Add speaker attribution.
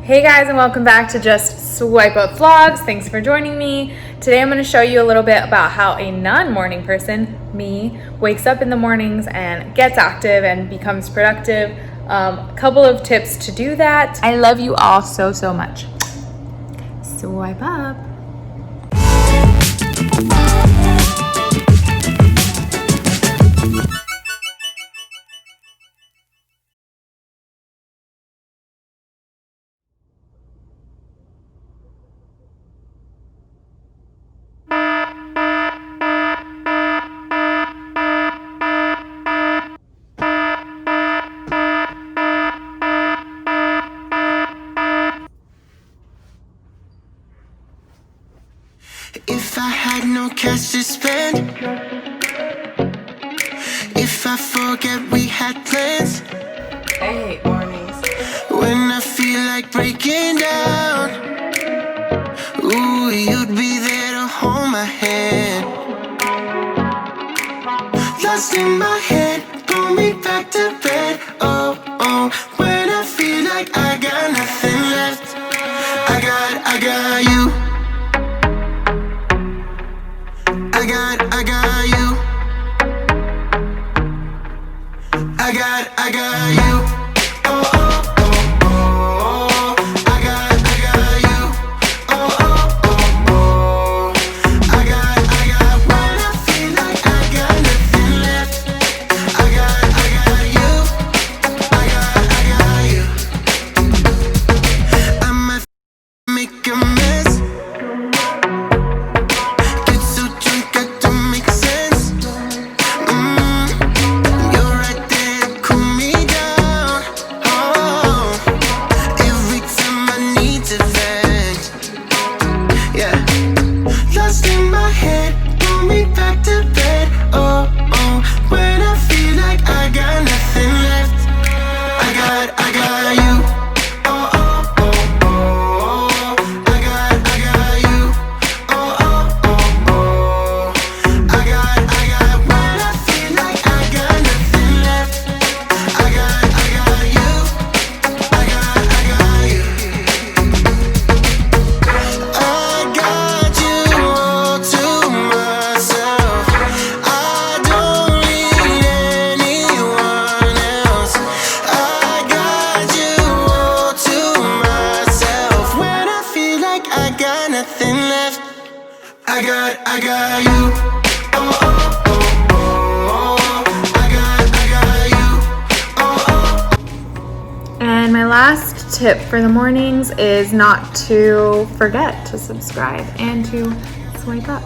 Speaker 1: Hey guys, and welcome back to Just Swipe Up Vlogs. Thanks for joining me. Today I'm going to show you a little bit about how a non-morning person, me, wakes up in the mornings and gets active and becomes productive. A couple of tips to do that. I love you all so much. Swipe up.
Speaker 2: If I had no cash to spend, if I forget we had plans,
Speaker 1: I hate mornings.
Speaker 2: when I feel like breaking down, ooh, you'd be there to hold my hand. Lost in my head, pull me back to bed. Oh, when I feel like I got nothing left, I got you. I got you. I got you. Oh, I got you. Oh, I got when I feel like I got nothing left. I got you. I might make a mess. Get so drunk I don't make sense. You're right there to cool me down. Oh, every time I need to vent. Yeah, lost in my head, pull me back to bed. Oh, when I feel like I got nothing left. I got you. Oh, I got you. Oh, I got when I feel like I got nothing left. I got you. I got you. I got you all to myself. I don't need anyone else. I got you all to myself. When I feel like I got nothing left, I got you. Oh, I got you.
Speaker 1: And my last tip for the mornings is not to forget to subscribe and to swipe up.